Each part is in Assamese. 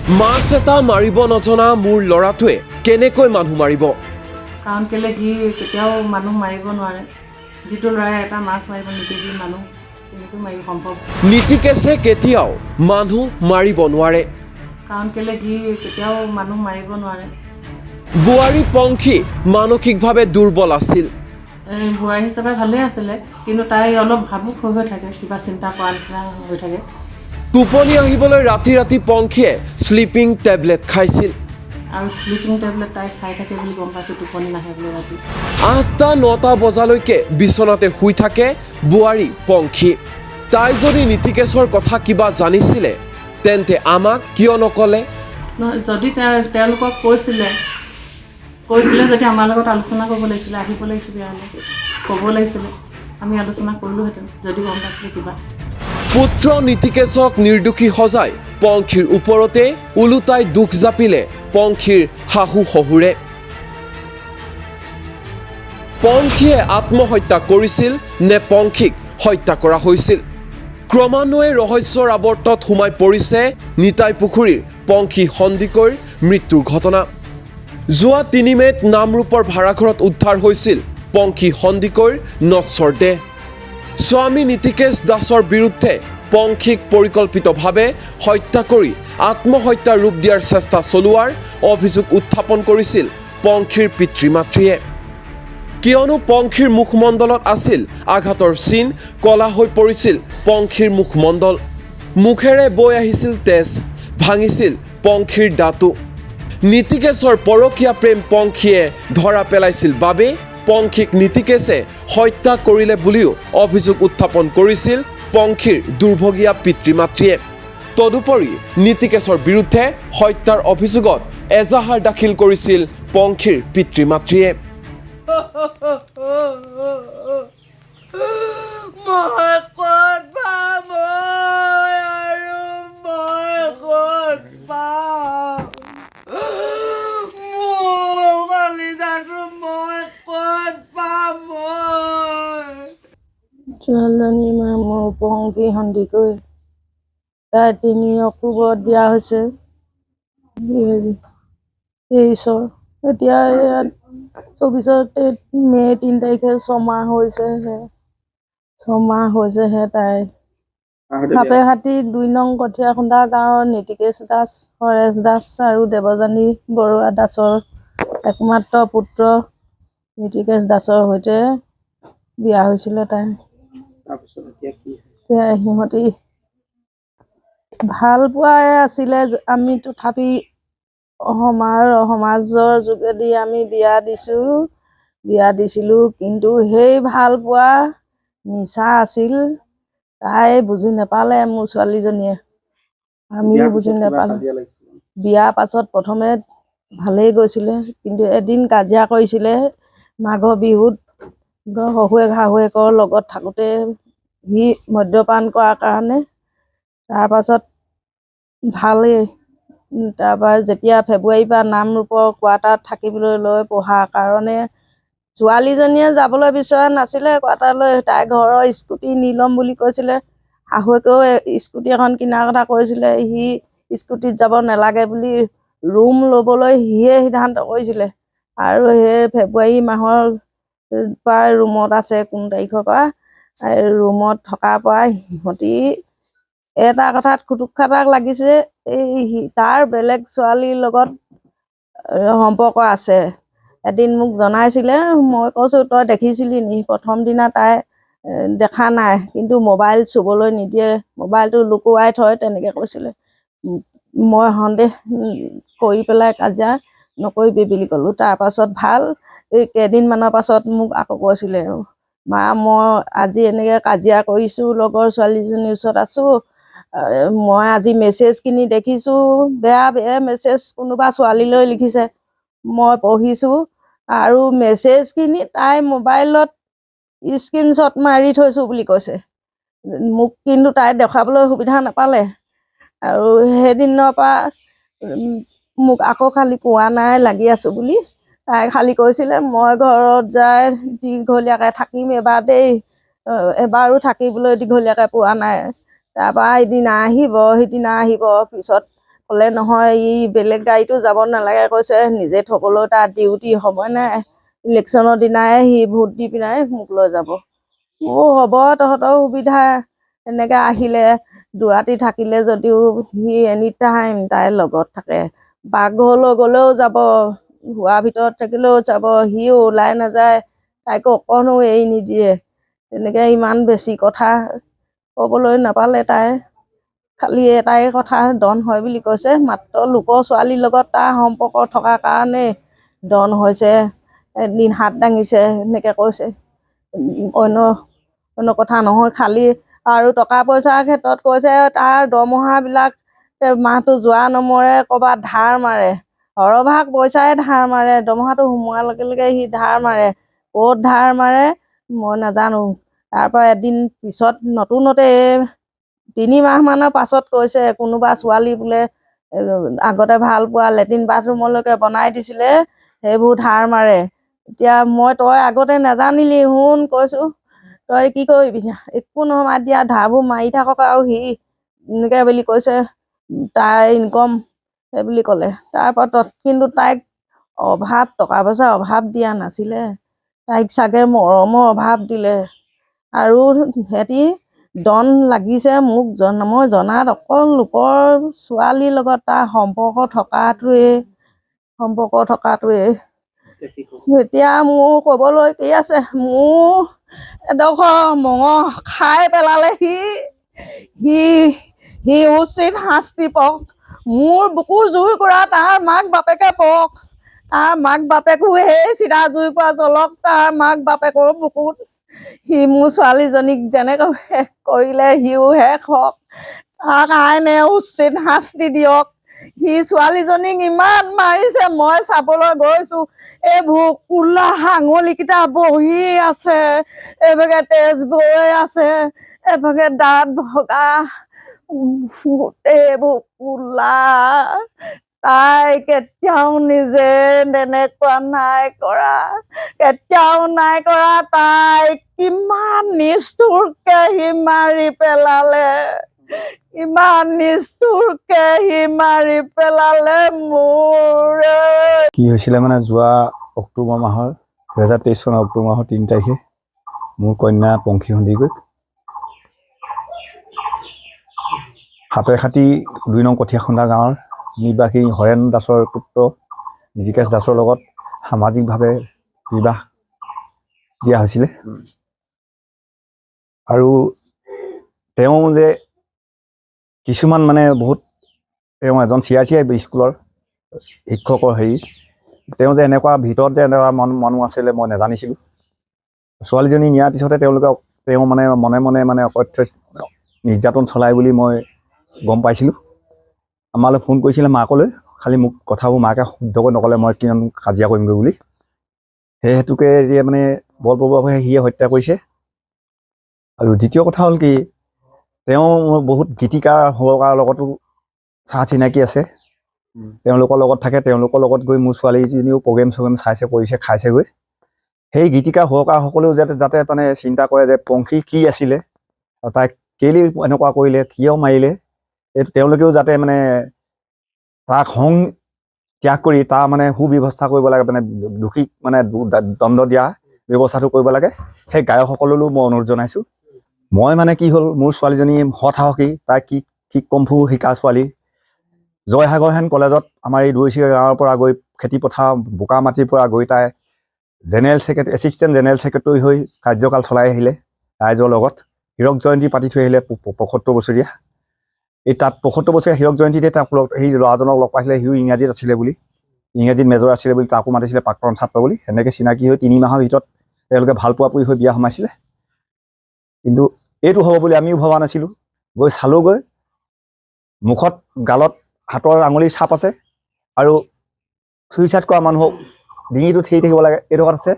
মাছ এটা মাৰিব নজনা মোৰ ল'ৰাটোৱে কেনেকৈ মানুহ মাৰিব? কাৰণ কেলে সি কেতিয়াও মানুহ মাৰিব নোৱাৰে। যিটো ল'ৰাই এটা মাছ মাৰিব নিদিবি মানুহ তেনেকৈ মাৰিব সম্ভৱ। নীতিকেশে কেতিয়াও মানুহ মাৰিব নোৱাৰে। কাৰণ কেলে সি কেতিয়াও মানুহ মাৰিব নোৱাৰে। বোৱাৰী পংখী মানসিকভাৱে দুৰ্বল আছিল। বোৱাৰী হিচাপে ভালেই আছিলে, কিন্তু তাই অলপ ভাবুক হৈ থাকে, কিবা চিন্তা কৰা নিচিনা হৈ থাকে। টোপনি আহিবলৈ ৰাতি ৰাতি পংখীয়ে শ্লিপিং টেবলেট খাইছিল। আৰু শ্লিপিং টেবলেট তাই খাই থাকে বুলি গম পাইছোঁ, টোপনি নাহে বুলি ৰাতি। 8টা-9টা বজালৈকে বিচনাতে শুই থাকে বোৱাৰী পংখী। তাই যদি নীতিকেশৰ কথা কিবা জানিছিলে তেন্তে আমাক কিয় নকলে? যদি তেওঁলোকক কৈছিলে যদি আমাৰ লগত আলোচনা কৰিব লাগিছিলে, আহিব লাগিছিলে, ক'ব লাগিছিলে, আমি আলোচনা কৰিলোহেঁতেন যদি গম পাইছিলে কিবা। পুত্ৰ নীতিকেশক নিৰ্দোষী সজাই পংখীৰ ওপৰতে ওলোটাই দুখ জাপিলে পংখীৰ শাহু শহুৰে। পংখীয়ে আত্মহত্যা কৰিছিল নে পংখীক হত্যা কৰা হৈছিল? ক্ৰমান্বয়ে ৰহস্যৰ আৱৰ্তত সোমাই পৰিছে নিতাই পুখুৰীৰ পংখী সন্দিকৈৰ মৃত্যুৰ ঘটনা। যোৱা 3 মে'ত নামৰূপৰ ভাড়াঘৰত উদ্ধাৰ হৈছিল পংখী সন্দিকৈৰ নশ্বৰ দেহ। স্বামী নীতিকেশ দাসৰ বিৰুদ্ধে পংখীক পৰিকল্পিতভাৱে হত্যা কৰি আত্মহত্যাৰ ৰূপ দিয়াৰ চেষ্টা চলোৱাৰ অভিযোগ উত্থাপন কৰিছিল পংখীৰ পিতৃ মাতৃয়ে। কিয়নো পংখীৰ মুখমণ্ডলত আছিল আঘাতৰ চিন, কলা হৈ পৰিছিল পংখীৰ মুখমণ্ডল। মুখেৰে বৈ আহিছিল তেজ, ভাঙিছিল পংখীৰ দাঁতো। নীতিকেশৰ পৰকীয়া প্ৰেম পংখীয়ে ধৰা পেলাইছিল বাবে পংখীক নীতিকেশে হত্যা কৰিলে বুলিও অভিযোগ উত্থাপন কৰিছিল পংখীৰ দুৰ্ভগীয়া পিতৃ মাতৃয়ে। তদুপৰি নীতিকেশৰ বিৰুদ্ধে হত্যাৰ অভিযোগত এজাহাৰ দাখিল কৰিছিল পংখীৰ পিতৃ মাতৃয়ে। ছোৱালীজনীৰ নাম পংখী সন্দিকৈ। তাই 3 অক্টোবৰত বিয়া হৈছে 23-ৰ। এতিয়া ইয়াত 24 মে' 3 তাৰিখে 6 মাহ হৈছেহে। 6 মাহ হৈছেহে তাই। সাপেহাতী 2 নং কঠীয়াখুন্দা গাঁৱৰ নীতিকেশ দাস, হৰেশ দাস আৰু দেৱযানী বৰুৱা দাসৰ একমাত্ৰ পুত্ৰ নীতিকেশ দাসৰ সৈতে বিয়া হৈছিলে তাই। এতিয়া সিহঁতি ভাল পোৱাই আছিলে। আমি তথাপি সমাজৰ যোগেদি আমি বিয়া দিছিলোঁ, কিন্তু সেই ভাল পোৱা মিছা আছিল। তাই বুজি নাপালে, মোৰ ছোৱালীজনীয়ে। আমিও বুজি নাপালোঁ। বিয়াৰ পাছত প্ৰথমে ভালেই গৈছিলে, কিন্তু এদিন কাজিয়া কৰিছিলে মাঘৰ বিহুত। শাহুৱেকৰ লগত থাকোঁতে সি মদ্যপান কৰাৰ কাৰণে। তাৰপাছত ভালেই। তাৰপৰা যেতিয়া ফেব্ৰুৱাৰীৰ পৰা নামৰূপৰ কোৱাৰ্টাৰত থাকিবলৈ লৈ পঢ়াৰ কাৰণে ছোৱালীজনীয়ে যাবলৈ বিচৰা নাছিলে কোৱাৰ্টাৰলৈ। তাই ঘৰৰ স্কুটি নি ল'ম বুলি কৈছিলে। শাহুৱেকেও স্কুটি এখন কিনাৰ কথা কৈছিলে। সি স্কুটিত যাব নালাগে বুলি ৰুম ল'বলৈ সিয়ে সিদ্ধান্ত কৰিছিলে। আৰু সেই ফেব্ৰুৱাৰী মাহৰ পৰা ৰুমত আছে, কোন তাৰিখৰ পৰা ৰুমত থকাৰ পৰা সিহঁতি এটা কথাত খুটুক খাটাক লাগিছে, তাৰ বেলেগ ছোৱালীৰ লগত সম্পৰ্ক আছে। এদিন মোক জনাইছিলে, মই কৈছোঁ তই দেখিছিলি নি? প্ৰথম দিনা তাই দেখা নাই, কিন্তু মোবাইল চুবলৈ নিদিয়ে, মোবাইলটো লুকুৱাই থয়, তেনেকৈ কৈছিলে। মই সন্দেহ কৰি পেলাই কাজিয়া নকৰিবি বুলি ক'লোঁ। তাৰপাছত এই কেইদিনমানৰ পাছত মোক আকৌ কৈছিলে, মা মই আজি এনেকৈ কাজিয়া কৰিছোঁ, লগৰ ছোৱালীজনীৰ ওচৰত আছোঁ, মই আজি মেছেজখিনি দেখিছোঁ, বেয়া বেয়া মেছেজ কোনোবা ছোৱালীলৈ লিখিছে, মই পঢ়িছোঁ। আৰু মেছেজখিনি তাই মোবাইলত স্ক্ৰীনশ্বট মাৰি থৈছোঁ বুলি কৈছে। মোক কিন্তু তাই দেখাবলৈ সুবিধা নাপালে। আৰু সেইদিনৰ পৰা মোক আকৌ খালি কোৱা নাই লাগি আছোঁ বুলি। তাই খালি কৈছিলে মই ঘৰত যাই দীঘলীয়াকৈ থাকিম এবাৰ দেই, এবাৰো থাকিবলৈ দীঘলীয়াকৈ পোৱা নাই। তাৰপৰা সিদিনা আহিব পিছত ক'লে নহয় ই বেলেগ গাড়ীটো যাব নালাগে কৈছে, নিজে থ'বলৈ তাৰ ডিউটি সময় নাই, ইলেকশ্যনৰ দিনাই সি ভোট দি পিনাই মোক লৈ যাব। মোৰ হ'ব তহঁতৰ সুবিধা, এনেকৈ আহিলে দুৰাতি থাকিলে যদিও সি এনি টাইম তাইৰ লগত থাকে। পাকঘৰলৈ গ'লেও যাব, শোৱাৰ ভিতৰত থাকিলেও যাব, সিও ওলাই নাযায়, তাইকো অকণো এৰি নিদিয়ে। তেনেকৈ ইমান বেছি কথা ক'বলৈ নাপালে তাই। খালি এটাই কথা, ডন হয় বুলি কৈছে, মাত্ৰ লোকৰ ছোৱালীৰ লগত তাৰ সম্পৰ্ক থকাৰ কাৰণে ডন হৈছে, এদিন হাত দাঙিছে এনেকৈ কৈছে। অন্য কথা নহয়। খালি আৰু টকা পইচাৰ ক্ষেত্ৰত কৈছে তাৰ দৰমহাবিলাক মাহটো যোৱা নমৰে, ক'ৰবাত ধাৰ মাৰে, সৰহভাগ পইচাই ধাৰ মাৰে, দৰমহাটো সোমোৱাৰ লগে লগে সি ধাৰ মাৰে। ক'ত ধাৰ মাৰে মই নাজানো। তাৰপৰা এদিন পিছত নতুনতে 3 মাহমানৰ পাছত কৈছে কোনোবা ছোৱালী বোলে আগতে ভাল পোৱা লেট্ৰিন বাথৰুমলৈকে বনাই দিছিলে, সেইবোৰ ধাৰ মাৰে। এতিয়া তই আগতে নাজানিলি শুন কৈছোঁ, তই কি কৰিবি, একো নহয় দিয়া, ধাৰবোৰ মাৰি থাকক আৰু সি এনেকৈ বুলি কৈছে। তাই ইনকম সেই বুলি ক'লে। তাৰপৰা কিন্তু তাইক টকা পইচাৰ অভাৱ দিয়া নাছিলে, তাইক চাগে মৰমৰ অভাৱ দিলে। আৰু সিহঁতি ডন লাগিছে মোক মই জনাত অকল লোকৰ ছোৱালীৰ লগত তাৰ সম্পৰ্ক থকাটোৱে। এতিয়া মোৰ ক'বলৈ কি আছে, মোৰ এডোখৰ মঙহ খাই পেলালে সি উচিত শাস্তি পাওক। মোৰ বুকু জুই কৰা তাৰ মাক বাপেকে পাওক। তাৰ মাক বাপেকো সেই চিধা জুই কৰা জ্বলক তাৰ মাক বাপেকৰ বুকুত। সি মোৰ ছোৱালীজনীক যেনেকৈ শেষ কৰিলে সিও শেষ হওক, তাক আইনে উচিত শাস্তি দিয়ক। সি ছোৱালীজনীক ইমান মাৰিছে, মই চাবলৈ গৈছো, এইবোৰ কোলা আঙুলিকেইটা বহি আছে, এইভাগে তেজ বৈ আছে, এইভাগে দাঁত ভগা, গোটেইবোৰ কোলা। তাই কেতিয়াও নিজে তেনেকুৱা নাই কৰা, কেতিয়াও নাই কৰা। তাই কিমান নিষ্ঠুৰকে সি মাৰি পেলালে, ইমান নিষ্ঠুৰকে সি মাৰি পেলালে মোৰ। কি হৈছিলে মানে যোৱা অক্টোবৰ মাহৰ 2023 চনৰ অক্টোবৰ মাহৰ 3 তাৰিখে মোৰ কন্যা পংখী সন্দিকৈ সাপেখাতি 2 নং কঠীয়াখন্দা গাঁৱৰ নিবাসী হৰেণ দাসৰ পুত্ৰ নিধিকেশ দাসৰ লগত সামাজিকভাৱে বিবাহ দিয়া হৈছিলে। আৰু তেওঁ যে কিছুমান মানে বহুত তেওঁ এজন CRCI স্কুলৰ শিক্ষকৰ তেওঁ যে এনেকুৱা ভিতৰত যে এনেকুৱা মানুহ আছিলে মই নাজানিছিলোঁ। ছোৱালীজনী নিয়াৰ পিছতে তেওঁ মানে মনে মনে মানে অকথ্য নিৰ্যাতন চলাই বুলি মই গম পাইছিলোঁ। আমালৈ ফোন কৰিছিলে মাকলৈ, খালি মোক কথাবোৰ মাকে শুদ্ধকৈ নক'লে, মই কিমান কাজিয়া কৰিমগৈ বুলি। সেই হেতুকে এতিয়া মানে বলপূৰ্বকভাৱে সিয়ে হত্যা কৰিছে। আৰু দ্বিতীয় কথা হ'ল কি, তেওঁ বহুত গীতিকাৰ সুৰকাৰৰ লগতো চাহ চিনাকি আছে, তেওঁলোকৰ লগত থাকে। তেওঁলোকৰ লগত গৈ মোৰ ছোৱালীজনীও প্ৰগ্ৰেম চাইছে, কৰিছে, খাইছেগৈ। সেই গীতিকাৰ সুৰকাৰসকলেও যাতে মানে চিন্তা কৰে যে পংখী কি আছিলে আৰু তাইক কেলেই এনেকুৱা কৰিলে, কিয় মাৰিলে, এইটো তেওঁলোকেও যাতে মানে তাক ত্যাগ কৰি তাৰ মানে সুব্যৱস্থা কৰিব লাগে, মানে দোষীক মানে দণ্ড দিয়া ব্যৱস্থাটো কৰিব লাগে। সেই গায়কসকললৈও মই অনুৰোধ জনাইছোঁ। মই মানে কি হ'ল, মোৰ ছোৱালীজনী সৎ সাহসী, তাই কি কম্ফু শিকা ছোৱালী। জয়সাগৰহেন কলেজত আমাৰ এই দৈচিকা গাঁৱৰ পৰা গৈ খেতিপথাৰ বোকা মাটিৰ পৰা গৈ তাই এছিষ্টেণ্ট জেনেৰেল ছেক্ৰেটৰী হৈ কাৰ্যকাল চলাই আহিলে ৰাইজৰ লগত। হীৰক জয়ন্তী পাতি থৈ আহিলে 75 বছৰীয়া। এই তাত 75 বছৰীয়া হীৰক জয়ন্তীতে সেই ল'ৰাজনক লগ পাইছিলে, সিও ইংৰাজীত আছিলে বুলি, ইংৰাজীত মেজৰ আছিলে বুলি তাকো মাতিছিলে প্ৰাক্তন ছাত্ৰ বুলি। সেনেকৈ চিনাকি হৈ 3 মাহৰ ভিতৰত তেওঁলোকে ভাল পোৱা পুৰি হৈ বিয়া সোমাইছিলে। কিন্তু এইটো হ'ব বুলি আমিও ভবা নাছিলোঁ। গৈ চালোগৈ, মুখত গালত হাতৰ আঙুলিৰ ছাপ আছে, আৰু চুইচাইড কৰা মানুহক ডিঙিটো ঠেলি থাকিব লাগে এইডোখৰত আছে।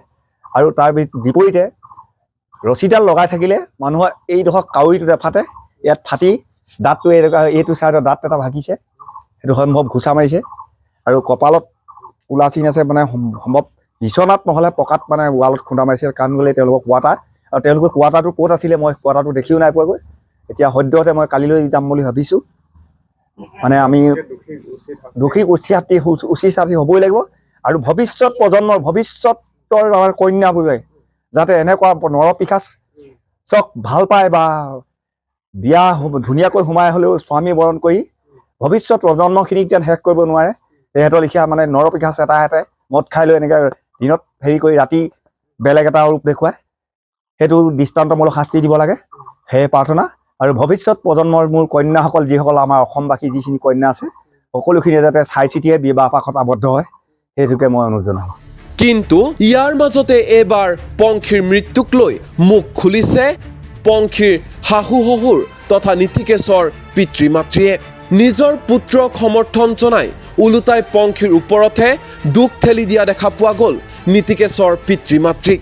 আৰু তাৰ বিপৰীতে ৰছীডাল লগাই থাকিলে মানুহৰ এইডোখৰ কাউৰীটো নেফাটে, ইয়াত ফাটি দাঁতটো এইটো চাইডৰ দাঁত এটা ভাগিছে, সেইটো সম্ভৱ ঘোচা মাৰিছে। আৰু কপালত কোলা চিন আছে, মানে সম্ভৱ বিচনাত নহ'লে পকাত মানে ৱালত খুন্দা মাৰিছে। কাৰণ গ'লে তেওঁলোকৰ কোৱাৰ্টাৰ, আৰু তেওঁলোকৰ কোৱাৰ্টাৰটো ক'ত আছিলে মই কোৱাৰ্টাৰটো দেখিও নাই পোৱাগৈ। এতিয়া সদ্যহতে মই কালিলৈ যাম বুলি ভাবিছোঁ। মানে আমি দোষীক উচিত শাস্তি হ'বই লাগিব আৰু ভৱিষ্যত প্ৰজন্মৰ ভৱিষ্যতৰ আমাৰ কন্যাবোৰে যাতে এনেকুৱা নৰপিশাচক ভাল পায় বা বিয়া ধুনীয়াকৈ সোমাই হ'লেও স্বামী বৰণ কৰি ভৱিষ্যত প্ৰজন্মখিনিক যেন শেষ কৰিব নোৱাৰে তেহেঁতৰ লিখীয়া মানে নৰপিশাচ এটাহেঁতে মদ খাই লৈ এনেকৈ দিনত হেৰি কৰি ৰাতি বেলেগ এটা ৰূপ দেখুৱায় সেইটো দৃষ্টান্তমূলক শাস্তি দিব লাগে সেয়ে প্ৰাৰ্থনা আৰু ভৱিষ্যত প্ৰজন্মৰ মোৰ কন্যাসকল যিসকল আমাৰ অসমবাসী যিখিনি কন্যা আছে সকলোখিনিয়ে যাতে চাই চিতিয়ে বিবাহ পাশত আবদ্ধ হয় সেইটোকে মই অনুৰোধ জনাওঁ কিন্তু ইয়াৰ মাজতে এইবাৰ পংখীৰ মৃত্যুক লৈ মুখ খুলিছে পংখীৰ শাহু শহুৰ তথা নীতিকেশৰ পিতৃ মাতৃয়ে নিজৰ পুত্ৰক সমৰ্থন জনাই ওলোটাই পংখীৰ ওপৰতহে দুখ ঠেলি দিয়া দেখা পোৱা গ'ল নীতিকেশৰ পিতৃ মাতৃক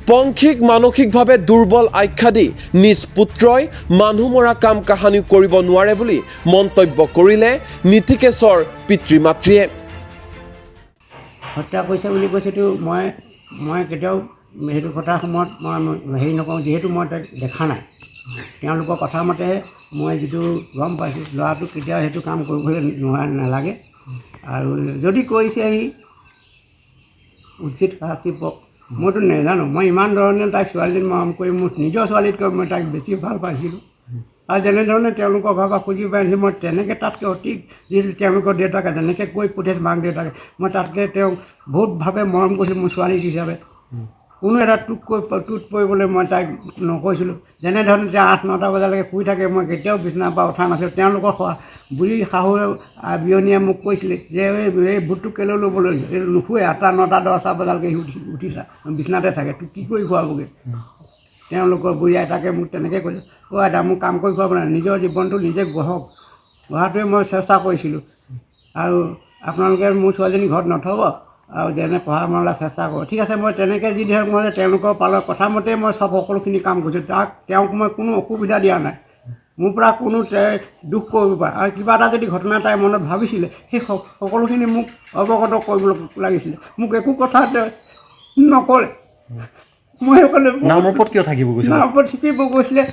পংখীক মানসিকভাৱে দুৰ্বল আখ্যা দি নিজ পুত্ৰই মানুহ মৰা কাম কাহানিও কৰিব নোৱাৰে বুলি মন্তব্য কৰিলে নীতিকেশৰ পিতৃ মাতৃয়ে হত্যা কৰিছে বুলি কৈছেতো মই কেতিয়াও সেইটো কথা সময়ত মই হেৰি নকৰোঁ যিহেতু মই তাক দেখা নাই তেওঁলোকৰ কথা মতে মই যিটো গম পাইছোঁ ল'ৰাটো কেতিয়াও সেইটো কাম কৰিবলৈ নালাগে আৰু যদি কৰিছে সি উচিত শাস্তি পাওক মইতো নাজানো মই ইমান ধৰণে তাইক ছোৱালীজনী মৰম কৰি মোৰ নিজৰ ছোৱালীতকৈ মই তাইক বেছি ভাল পাইছিলোঁ আৰু যেনেধৰণে তেওঁলোকৰ ঘৰৰ পৰা খুজি পাইছোঁ মই তেনেকৈ তাতকৈ অতি যিটো তেওঁলোকৰ দেউতাকে যেনেকৈ কৈ পঠিয়াইছে মাক দেউতাকে মই তাতকৈ তেওঁক বহুতভাৱে মৰম কৰিছিলোঁ মোৰ ছোৱালী হিচাপে কোনো এটা টুট পৰিবলৈ মই তাইক নকৈছিলোঁ যেনেধৰণে তেওঁ 8-9টা বজালৈকে শুই থাকে মই কেতিয়াও বিচনাৰ পৰা উঠা নাছিলোঁ তেওঁলোকৰ বুঢ়ী শাহু বিয়নীয়ে মোক কৈছিলে যে এই ভূতটো কেলৈ ল'বলৈ এই নুশুৱে 8টা 9টা 10টা বজালৈকে উঠিছা বিচনাতে থাকে তোক কি কৰি খুৱাবগৈ তেওঁলোকৰ বুঢ়ী আইতাকে মোক তেনেকৈ কৈছে আইতা মোক কাম কৰি খুৱাব নাই নিজৰ জীৱনটো নিজে গঢ়াটোৱে মই চেষ্টা কৰিছিলোঁ আৰু আপোনালোকে মোৰ ছোৱালীজনী ঘৰত নথ'ব আৰু যেনে পঢ়া মেলা চেষ্টা কৰোঁ ঠিক আছে মই তেনেকৈ যি ধৰক মই তেওঁলোকৰ পালৰ কথা মতে মই সকলোখিনি কাম কৰিছোঁ তেওঁক মই কোনো অসুবিধা দিয়া নাই মোৰ পৰা কোনো দুখ কৰিব পাৰে আৰু কিবা এটা যদি ঘটনা তাই মনত ভাবিছিলে সেই সকলোখিনি মোক অৱগত কৰিব লাগিছিলে মোক একো কথা নকৰে মই সেইকাৰণে নামৰ ওপৰত কিয় থাকিব গৈছিলে নামৰ ওপৰত শিকিব গৈছিলে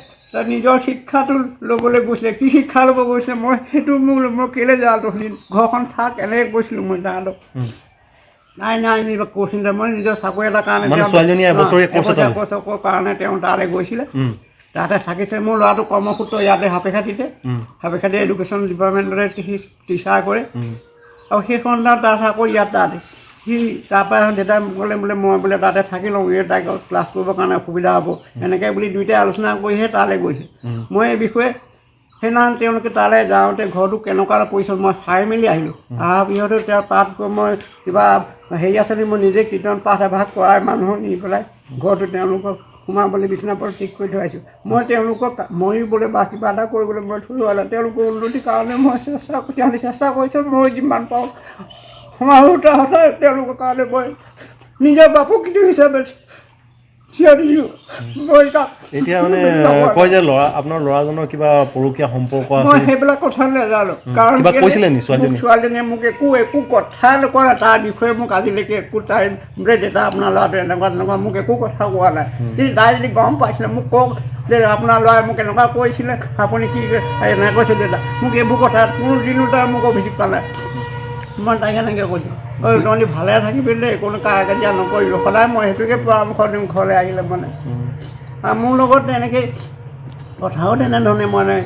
নিজৰ শিক্ষাটো ল'বলৈ গৈছিলে কি শিক্ষা ল'ব গৈছিলে মই সেইটো মই কেলৈ যাওঁতো ঘৰখন থাক এনেকৈ গৈছিলোঁ মই যাওঁতো নাই কৈছিল মই নিজৰ চাকৰি এটাৰ কাৰণে বছৰৰ কাৰণে তেওঁ তালৈ গৈছিলে তাতে থাকিছে মোৰ ল'ৰাটো কৰ্মসূত্ৰ ইয়াতে সাপেখাতিতে এডুকেশ্যন ডিপাৰ্টমেণ্টতে টিচাৰ কৰে আৰু সেইখন তাৰ চাকৰি ইয়াত তাতে সি তাৰপৰা দেউতাই ক'লে বোলে মই বোলে তাতে থাকি লওঁ এই তাইক ক্লাছ কৰিবৰ কাৰণে অসুবিধা হ'ব এনেকৈ বুলি দুয়োটাই আলোচনা কৰিহে তালৈ গৈছে মই এই বিষয়ে সেইদিনাখন তেওঁলোকে তালৈ যাওঁতে ঘৰটো কেনেকুৱা পৰিছে মই চাই মেলি আহিলোঁ অহাৰ পিছতো তেওঁ তাত গৈ মই কিবা হেৰি আছে নেকি মই নিজে কীৰ্তন পাঠ এভাগ কৰাই মানুহক নি পেলাই ঘৰটো তেওঁলোকক সোমাবলৈ বিচনাৰ পৰা ঠিক কৰি থৈ আহিছোঁ মই তেওঁলোকক মৰিবলৈ বা কিবা এটা কৰিবলৈ মই থৈ যোৱা নাই তেওঁলোকৰ উন্নতিৰ কাৰণে মই চেষ্টা কৰিছোঁ মই যিমান পাওঁ সমাৰোহ সদায় তেওঁলোকৰ কাৰণে মই নিজৰ বাপকৃতি হিচাপে এতিয়া মানে কয় যে আপোনাৰ ল'ৰাজনৰ কিবা পৰকীয়া সম্পৰ্ক আছে মই সেইবিলাক কথা নাজানো কাৰণ কৈছিলে নি ছোৱালীজনীয়ে মোক একো কথা নকয় তাৰ বিষয়ে মোক আজিলৈকে একো তাই বোলে দেউতা আপোনাৰ ল'ৰাটো এনেকুৱা মোক একো কথা কোৱা নাই কিন্তু তাই যদি গম পাইছিলে মোক কওক যে আপোনাৰ ল'ৰাই মোক এনেকুৱা কৈছিলে আপুনি কি এনেকৈ কৈছে দেউতা মোক এইবোৰ কথা কোনোদিনো তাই মোক অভিযোগ পালে মই তাইক এনেকৈ কৈছোঁ তহঁতি ভালে থাকিবি দেই কোনো কাজিয়া নকৰিবি সদায় মই সেইটোকে পৰামৰ্শ দিম ঘৰলৈ আহিলে মানে আৰু মোৰ লগত তেনেকৈ কথাও তেনেধৰণে মানে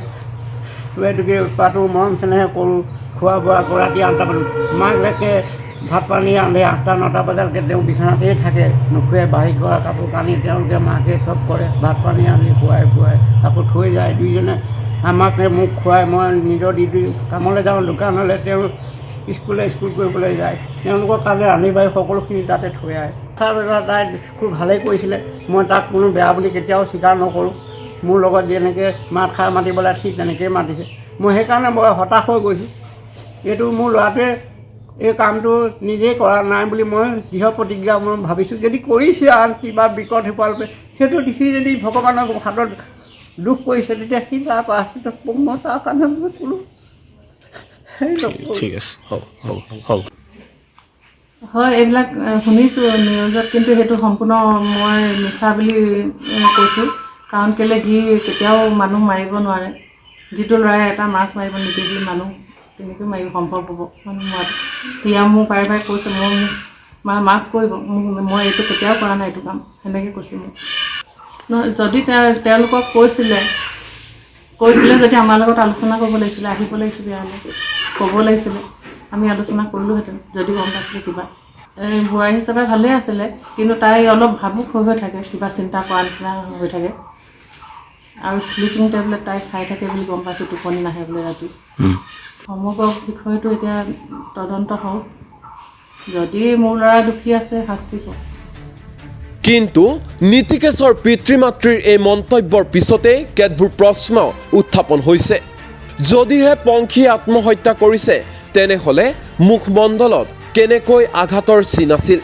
এইটোকে পাতোঁ মৰম চেনেহে কৰোঁ খোৱা বোৱা কৰোঁ ৰাতি 8টা বজাত মাকলৈকে ভাত পানী ৰান্ধে 8টা 9টা বজালৈকে তেওঁ বিচনাতেই থাকে নুশুৱে বাঢ়ি কৰা কাপোৰ কানি তেওঁলোকে মাকে চব কৰে ভাত পানী ৰান্ধি খুৱাই আকৌ থৈ যায় দুইজনে আমাকে মোক খুৱাই মই নিজৰ ডিউটি কামলৈ যাওঁ দোকানলৈ তেওঁ স্কুল কৰিবলৈ যায় তেওঁলোকৰ কাৰণে ৰান্ধি বাঢ়ি সকলোখিনি তাতে থৈ আহে তাই খুব ভালেই কৰিছিলে মই তাক কোনো বেয়া বুলি কেতিয়াও স্বীকাৰ নকৰোঁ মোৰ লগত যেনেকৈ মাত খাই মাতিবলৈ ঠিক তেনেকৈয়ে মাতিছে মই সেইকাৰণে মই হতাশ হৈ গৈছোঁ এইটো মোৰ ল'ৰাটোৱে এই কামটো নিজেই কৰা নাই বুলি মই দৃঢ় প্ৰতিজ্ঞা মই ভাবিছোঁ যদি কৰিছে আন কিবা বিকট হোৱালৈকে সেইটো দেখি যদি ভগৱানৰ হাতত দুখ কৰিছে তেতিয়া সি তাৰ পৰা মই তাৰ কাৰণে মই ক'লোঁ ঠিক আছে হ'ব হয় এইবিলাক শুনিছোঁ নিউজত কিন্তু সেইটো সম্পূৰ্ণ মই মিছা বুলি কৈছোঁ কাৰণ কেলৈ সি কেতিয়াও মানুহ মাৰিব নোৱাৰে যিটো ল'ৰাই এটা মাছ মাৰিব নিদিবি মানুহ কেনেকৈ মাৰিব সম্ভৱ হ'ব মানে মই হিয়া মোক বাৰে বাৰে কৈছে মাক কৰিব মই এইটো কেতিয়াও কৰা নাই এইটো কাম সেনেকৈ কৈছে মোক যদি তেওঁলোকক কৈছিলে যদি আমাৰ লগত আলোচনা কৰিব লাগিছিলে আহিব লাগিছিলে ইয়ালৈ ক'ব লাগিছিলে আমি আলোচনা কৰিলোহেঁতেন যদি গম পাইছিলোঁ কিবা বোৱাৰী হিচাপে ভালেই আছিলে কিন্তু তাই অলপ ভাবুক হৈ থাকে কিবা চিন্তা কৰা নিচিনা হৈ থাকে আৰু স্লিপিং টেবলেট তাই খাই থাকে বুলি গম পাইছোঁ টোপনি নাহে বোলে ৰাতি সমগ্ৰ বিষয়টো এতিয়া তদন্ত হওক যদি মোৰ ল'ৰা দুখী আছে শাস্তি হওক কিন্তু নীতিকেশৰ পিতৃ মাতৃৰ এই মন্তব্যৰ পিছতেই কেতবোৰ প্ৰশ্ন উত্থাপন হৈছে যদিহে পংখী আত্মহত্যা কৰিছে তেনেহ'লে মুখমণ্ডলত কেনেকৈ আঘাতৰ চিন আছিল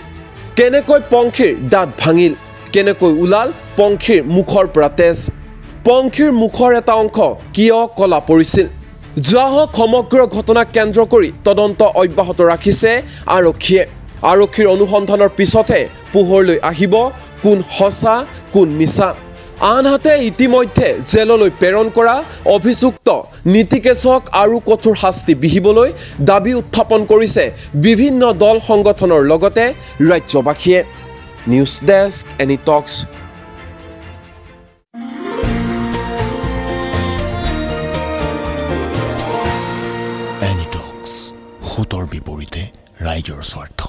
কেনেকৈ পংখীৰ দাঁত ভাঙিল কেনেকৈ ওলাল পংখীৰ মুখৰ পৰা তেজ পংখীৰ মুখৰ এটা অংশ কিয় কলা পৰিছিল যোৱা সমগ্ৰ ঘটনাক কেন্দ্ৰ কৰি তদন্ত অব্যাহত ৰাখিছে আৰক্ষীয়ে আৰক্ষীৰ অনুসন্ধানৰ পিছতহে পোহৰলৈ আহিব কোন সঁচা কোন মিছা আনহাতে ইতিমধ্যে জেললৈ প্ৰেৰণ কৰা অভিযুক্ত নীতিকেশক আৰু কঠোৰ শাস্তি বিহিবলৈ দাবী উত্থাপন কৰিছে বিভিন্ন দল সংগঠনৰ লগতে ৰাজ্যবাসীয়ে নিউজ ডেস্ক এনি টক্স এনিটক্স, সুতৰ বিপৰীতে ৰাইজৰ স্বাৰ্থ।